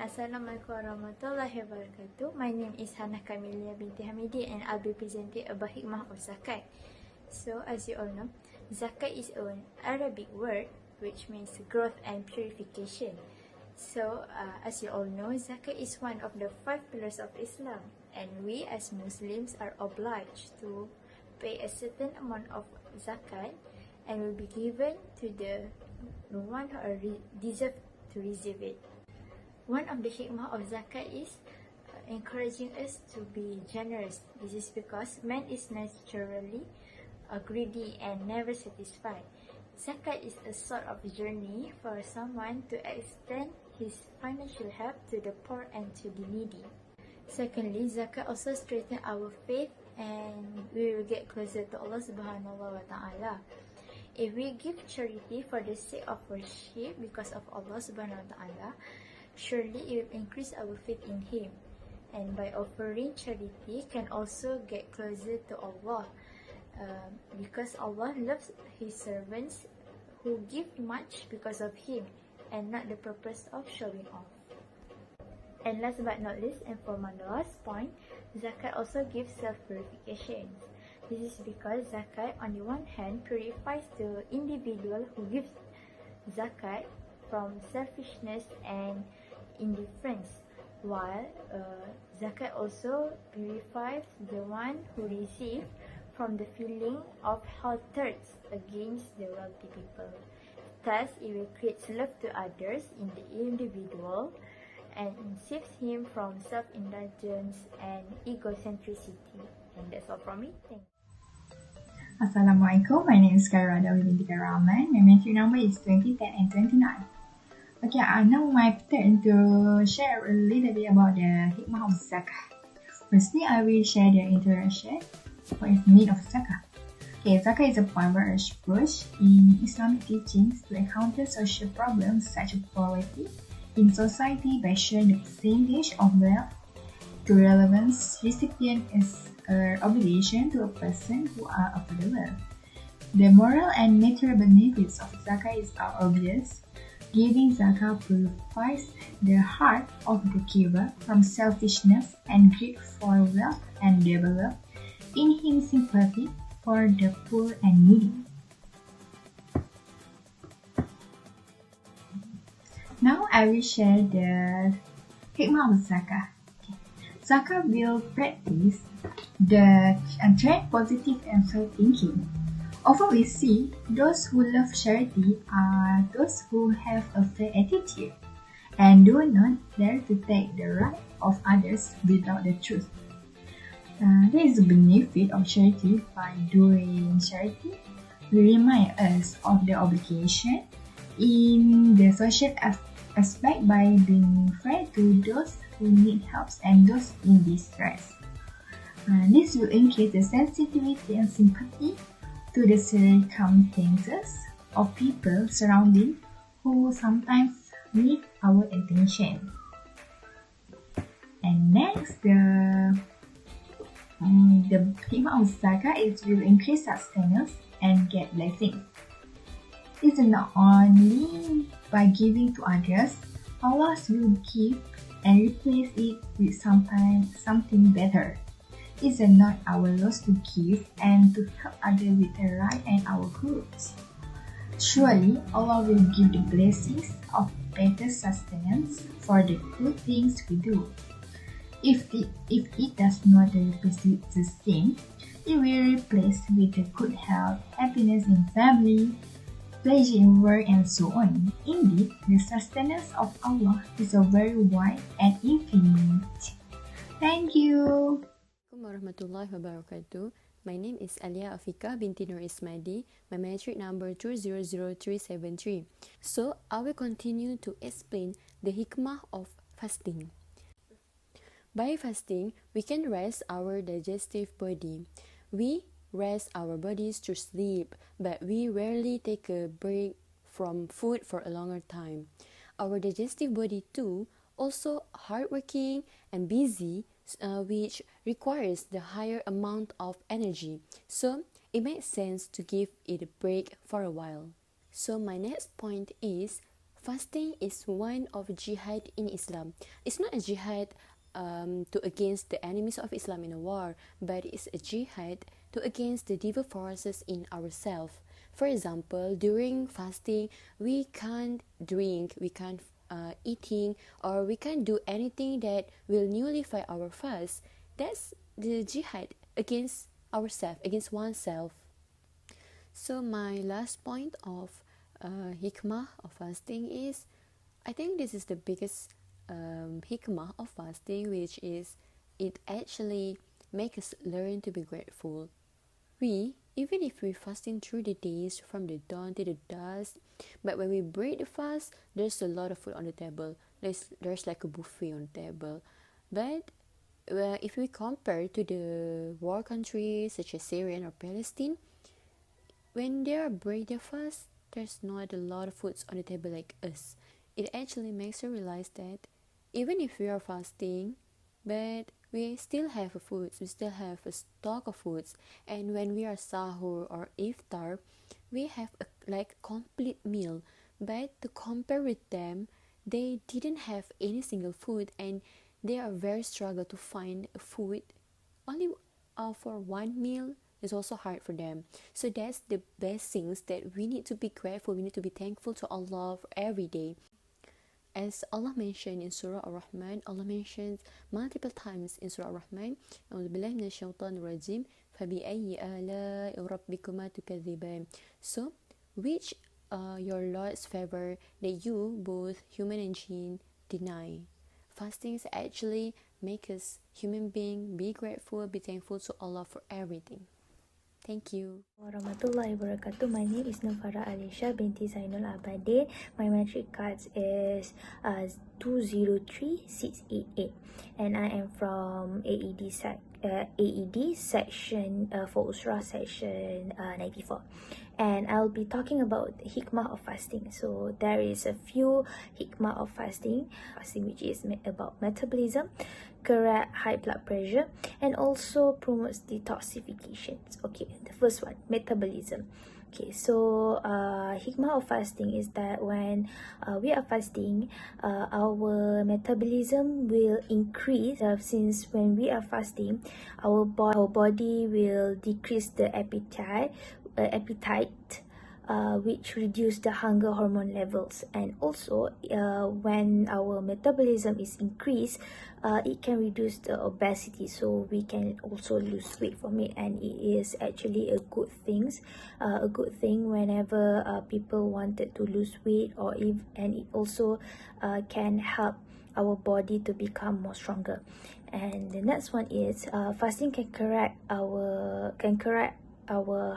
Assalamualaikum warahmatullahi wabarakatuh. My name is Hannah Kamilia binti Hamidi and I'll be presenting about Hikmah of Zakat. So, as you all know, Zakat is an Arabic word which means growth and purification. So, as you all know, Zakat is one of the 5 pillars of Islam, and we as Muslims are obliged to pay a certain amount of Zakat and will be given to the one who deserve to receive it. One of the hikmah of zakat is encouraging us to be generous. This is because man is naturally greedy and never satisfied. Zakat is a sort of journey for someone to extend his financial help to the poor and to the needy. Secondly, zakat also strengthens our faith and we will get closer to Allah Subhanahu wa Ta'ala. If we give charity for the sake of worship because of Allah Subhanahu wa Ta'ala, surely it will increase our faith in Him. And by offering charity can also get closer to Allah because Allah loves His servants who give much because of Him and not the purpose of showing off. And last but not least, and for my last point, zakat also gives self-purification. This is because zakat on the one hand purifies the individual who gives zakat from selfishness and indifference, while zakat also purifies the one who receives from the feeling of hatred against the wealthy people. Thus, it will create love to others in the individual and saves him from self-indulgence and egocentricity. And that's all from me. Thank you. Assalamualaikum, my name is Kairada binti Rahman. My matric number is 2010 and 29. Okay, now my turn to share a little bit about the Hikmah of Zakat. Firstly, I will share the introduction. What is the meaning of Zakat? Okay, Zakat is a primary approach in Islamic teachings to encounter social problems such as poverty in society by sharing the percentage of wealth to relevant recipient as an obligation to a person who are affordable. The moral and material benefits of Zakat are obvious. Giving zakat purifies the heart of the giver from selfishness and greed for wealth and develop in him sympathy for the poor and needy. Now I will share the hikmah of zakat. Zakat will practice the train positive and fair thinking. Often we see those who love charity are those who have a fair attitude and do not dare to take the right of others without the truth. There is a benefit of charity. By doing charity, we remind us of the obligation in the social aspect by being fair to those who need help and those in distress. This will increase the sensitivity and sympathy to the circumstances of people surrounding who sometimes need our attention. And next, the hikmah of zakat is will increase sustenance and get blessings. It's not only by giving to others, Allah will give and replace it with something better. It's not our loss to give and to help others with the right and our goods. Surely Allah will give the blessings of better sustenance for the good things we do. If it does not represent the same, it will replace with the good health, happiness in family, pleasure in work, and so on. Indeed, the sustenance of Allah is a very wide and infinite. Thank you. Warahmatullahi wabarakatuh. My name is Alia Afika binti Nur Ismaidi. My matric number 200373. So I will continue to explain the hikmah of fasting. By fasting, we can rest our digestive body. We rest our bodies through sleep, but we rarely take a break from food for a longer time. Our digestive body too, also hardworking and busy, which requires the higher amount of energy. So it makes sense to give it a break for a while. So my next point is fasting is one of jihad in Islam. It's not a jihad to against the enemies of Islam in a war, but it's a jihad to against the evil forces in ourselves. For example, during fasting, we can't drink, we can't eating, or we can't do anything that will nullify our fast. That's the jihad against ourselves, against oneself. So my last point of hikmah of fasting is, I think this is the biggest hikmah of fasting, which is it actually makes us learn to be grateful. Even if we're fasting through the days from the dawn to the dusk, but when we break the fast, there's a lot of food on the table. There's like a buffet on the table. But if we compare to the war countries such as Syria or Palestine, when they break their fast, there's not a lot of foods on the table like us. It actually makes you realize that even if we are fasting, but we still have foods, we still have a stock of foods, and when we are sahur or iftar, we have a complete meal. But to compare with them, they didn't have any single food, and they are very struggle to find food only for one meal. Is also hard for them. So that's the best things that we need to be grateful, we need to be thankful to Allah for every day. As Allah mentioned in Surah Ar-Rahman, Allah mentions multiple times in Surah Ar-Rahman, A'udzubillahi minasyaitanir rajim, fabi'ayyi ala'i rabbikuma tukadzziban. So, which your Lord's favor that you, both human and jinn, deny? Fastings actually make us human being be grateful, be thankful to Allah for everything. Thank you. Warahmatullahi wabarakatuh. My name is Nufara Alisha binti Zainul Abade. My metric cards is 203688, and I am from AED section for Usra section 94. And I'll be talking about the hikmah of fasting. So there is a few hikmah of fasting which is about metabolism, correct high blood pressure, and also promotes detoxification. Okay, the first one, metabolism. Okay, so hikmah of fasting is that when we are fasting, our metabolism will increase. Since when we are fasting, our body will decrease the appetite, which reduce the hunger hormone levels. And also when our metabolism is increased, it can reduce the obesity, so we can also lose weight from it, and it is actually a good thing whenever people wanted to lose weight, and it also can help our body to become more stronger. And the next one is fasting can correct our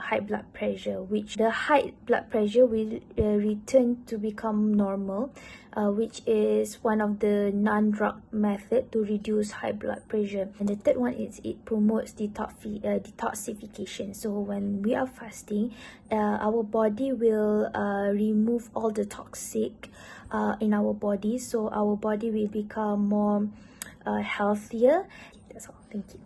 high blood pressure, which the high blood pressure will return to become normal, which is one of the non-drug method to reduce high blood pressure. And the third one is it promotes detoxification. So when we are fasting, our body will remove all the toxic in our body, so our body will become more healthier. That's all. Thank you.